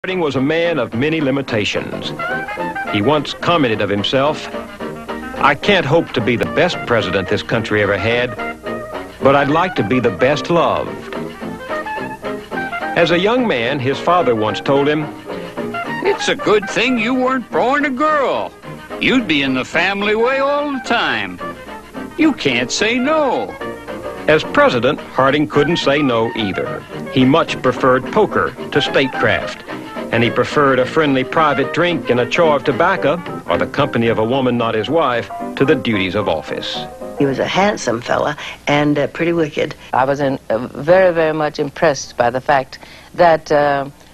Harding was a man of many limitations. He once commented of himself, "I can't hope to be the best president this country ever had, but I'd like to be the best loved." As a young man, his father once told him, "It's a good thing you weren't born a girl. You'd be in the family way all the time. You can't say no." As president, Harding couldn't say no either. He much preferred poker to statecraft, and he preferred a friendly private drink and a chaw of tobacco, or the company of a woman not his wife, to the duties of office. He was a handsome fella and pretty wicked. I was very, very much impressed by the fact that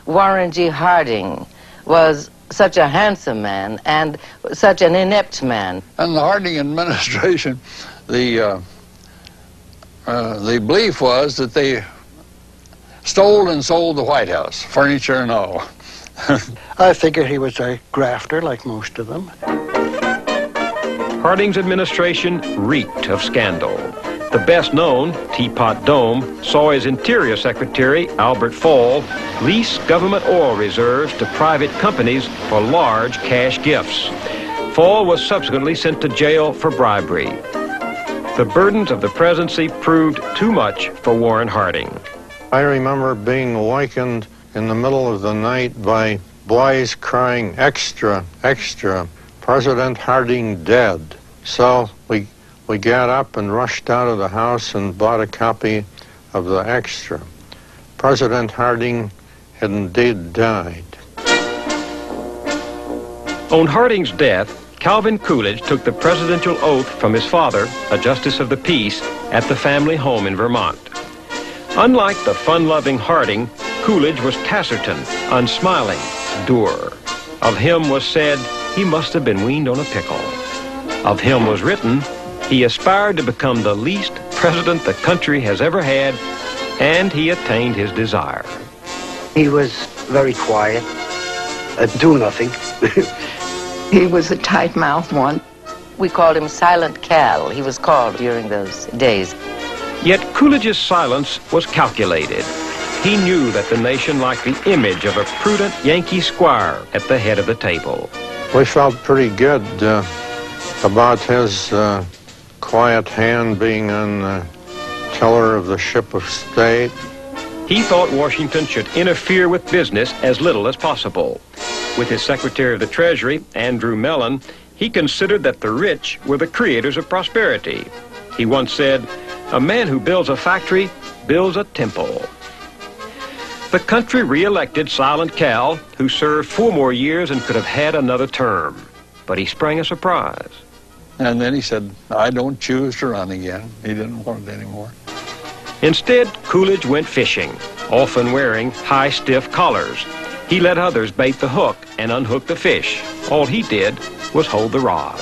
Warren G. Harding was such a handsome man and such an inept man. In the Harding administration, the belief was that they stole and sold the White House, furniture and all. I figured he was a grafter like most of them. Harding's administration reeked of scandal. The best known, Teapot Dome, saw his Interior Secretary, Albert Fall, lease government oil reserves to private companies for large cash gifts. Fall was subsequently sent to jail for bribery. The burdens of the presidency proved too much for Warren Harding. I remember being awakened in the middle of the night by boys crying, "Extra, extra, President Harding dead." So we got up and rushed out of the house and bought a copy of the Extra. President Harding had indeed died. On Harding's death, Calvin Coolidge took the presidential oath from his father, a justice of the peace, at the family home in Vermont. Unlike the fun-loving Harding, Coolidge was taciturn, unsmiling, dour. Of him was said, he must have been weaned on a pickle. Of him was written, he aspired to become the least president the country has ever had, and he attained his desire. He was very quiet, do nothing. He was a tight-mouthed one. We called him Silent Cal, he was called during those days. Yet Coolidge's silence was calculated. He knew that the nation liked the image of a prudent Yankee squire at the head of the table. We felt pretty good about his quiet hand being on the tiller of the ship of state. He thought Washington should interfere with business as little as possible. With his Secretary of the Treasury, Andrew Mellon, he considered that the rich were the creators of prosperity. He once said, "A man who builds a factory builds a temple." The country re-elected Silent Cal, who served 4 more years and could have had another term. But he sprang a surprise. And then he said, "I don't choose to run again." He didn't want it anymore. Instead, Coolidge went fishing, often wearing high, stiff collars. He let others bait the hook and unhook the fish. All he did was hold the rod.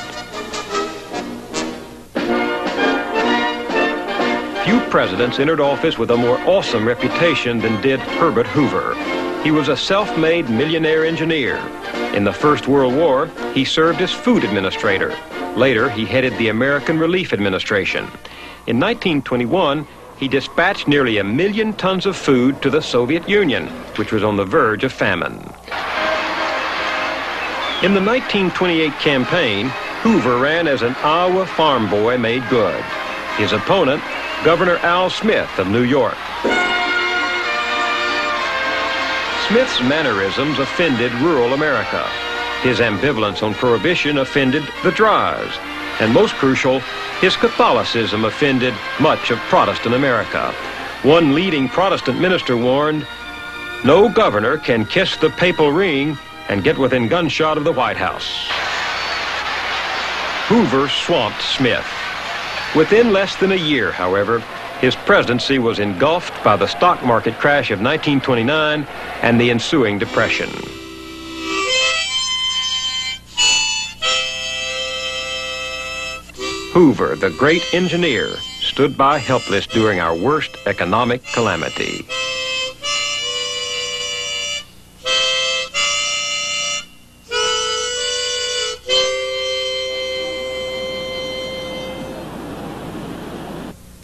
Few presidents entered office with a more awesome reputation than did Herbert Hoover. He was a self-made millionaire engineer. In the First World War, he served as food administrator. Later, he headed the American Relief Administration. In 1921, he dispatched nearly 1 million tons of food to the Soviet Union, which was on the verge of famine. In the 1928 campaign, Hoover ran as an Iowa farm boy made good. His opponent, Governor Al Smith of New York. Smith's mannerisms offended rural America. His ambivalence on prohibition offended the Dries. And most crucial, his Catholicism offended much of Protestant America. One leading Protestant minister warned, "No governor can kiss the papal ring and get within gunshot of the White House." Hoover swamped Smith. Within less than a year, however, his presidency was engulfed by the stock market crash of 1929 and the ensuing depression. Hoover, the great engineer, stood by helpless during our worst economic calamity.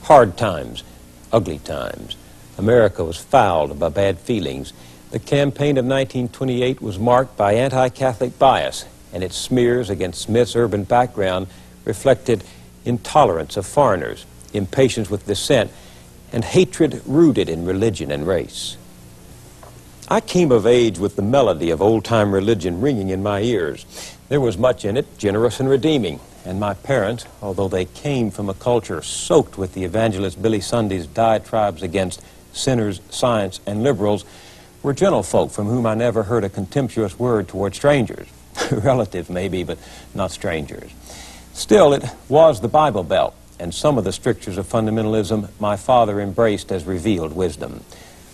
Hard times, ugly times. America was fouled by bad feelings. The campaign of 1928 was marked by anti-Catholic bias, and its smears against Smith's urban background reflected intolerance of foreigners, impatience with dissent, and hatred rooted in religion and race. I came of age with the melody of old-time religion ringing in my ears. There was much in it, generous and redeeming, and my parents, although they came from a culture soaked with the evangelist Billy Sunday's diatribes against sinners, science, and liberals, were gentlefolk from whom I never heard a contemptuous word toward strangers. Relatives, maybe, but not strangers. Still, it was the Bible Belt, and some of the strictures of fundamentalism my father embraced as revealed wisdom.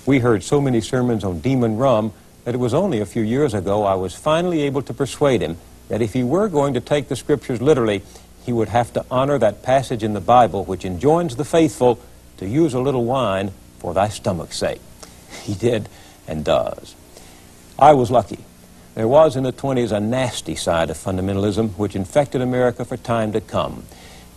We heard so many sermons on demon rum that it was only a few years ago I was finally able to persuade him that if he were going to take the scriptures literally, he would have to honor that passage in the Bible which enjoins the faithful to use a little wine for thy stomach's sake. He did and does. I was lucky. There was in the 20s a nasty side of fundamentalism which infected America for time to come.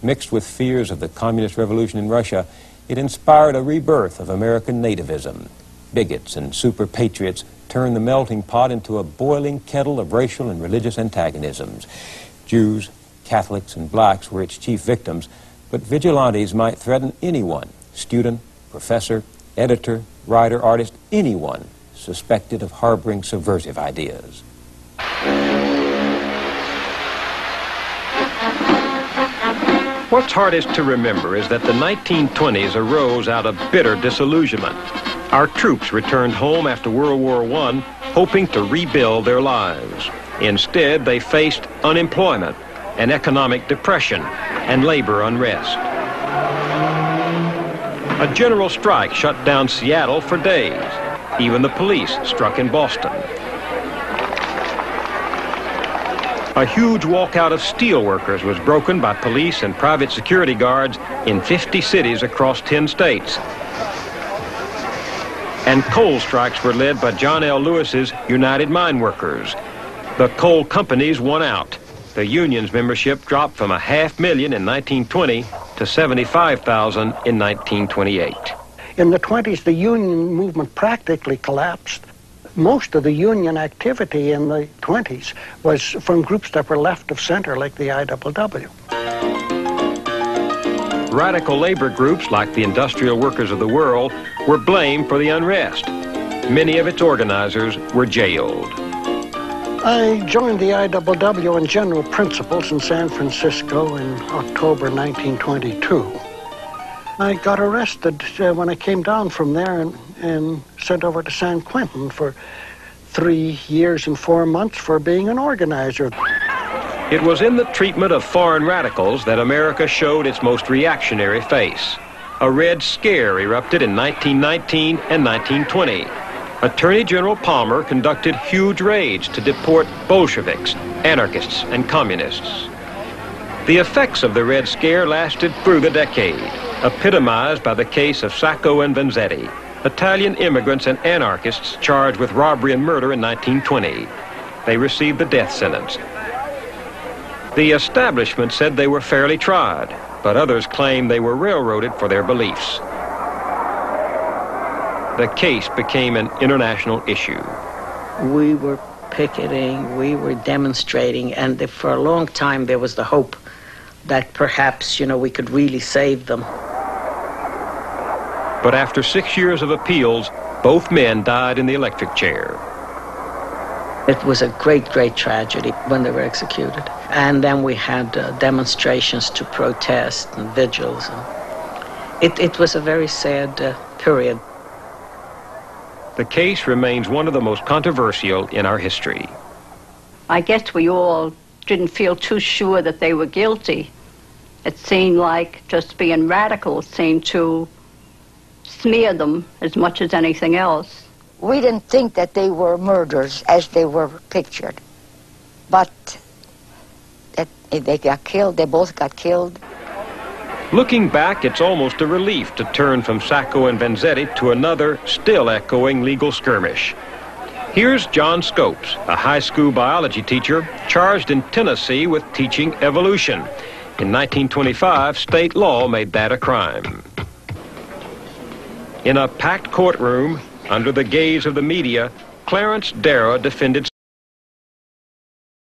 Mixed with fears of the communist revolution in Russia, it inspired a rebirth of American nativism. Bigots and super patriots turned the melting pot into a boiling kettle of racial and religious antagonisms. Jews, Catholics, and blacks were its chief victims, but vigilantes might threaten anyone, student, professor, editor, writer, artist, anyone suspected of harboring subversive ideas. What's hardest to remember is that the 1920s arose out of bitter disillusionment. Our troops returned home after World War I, hoping to rebuild their lives. Instead, they faced unemployment, and economic depression, and labor unrest. A general strike shut down Seattle for days. Even the police struck in Boston. A huge walkout of steelworkers was broken by police and private security guards in 50 cities across 10 states. And coal strikes were led by John L. Lewis's United Mine Workers. The coal companies won out. The union's membership dropped from 500,000 in 1920 to 75,000 in 1928. In the 20s, the union movement practically collapsed. Most of the union activity in the 20s was from groups that were left of center, like the IWW. Radical labor groups like the Industrial Workers of the World were blamed for the unrest. Many of its organizers were jailed. I joined the IWW on general principles in San Francisco in October 1922. I got arrested when I came down from there and sent over to San Quentin for 3 years and 4 months for being an organizer. It was in the treatment of foreign radicals that America showed its most reactionary face. A Red Scare erupted in 1919 and 1920. Attorney General Palmer conducted huge raids to deport Bolsheviks, anarchists, and communists. The effects of the Red Scare lasted through the decade, epitomized by the case of Sacco and Vanzetti, Italian immigrants and anarchists charged with robbery and murder in 1920. They received the death sentence. The establishment said they were fairly tried, but others claimed they were railroaded for their beliefs. The case became an international issue. We were picketing, we were demonstrating, and for a long time there was the hope that perhaps, we could really save them. But after 6 years of appeals, both men died in the electric chair. It was a great, great tragedy when they were executed. And then we had demonstrations to protest and vigils. It was a very sad period. The case remains one of the most controversial in our history. I guess we all didn't feel too sure that they were guilty. It seemed like just being radical seemed to smear them as much as anything else. We didn't think that they were murderers as they were pictured. But that they got killed, they both got killed. Looking back, it's almost a relief to turn from Sacco and Vanzetti to another, still echoing legal skirmish. Here's John Scopes, a high school biology teacher charged in Tennessee with teaching evolution. In 1925, state law made that a crime. In a packed courtroom, under the gaze of the media, Clarence Darrow defended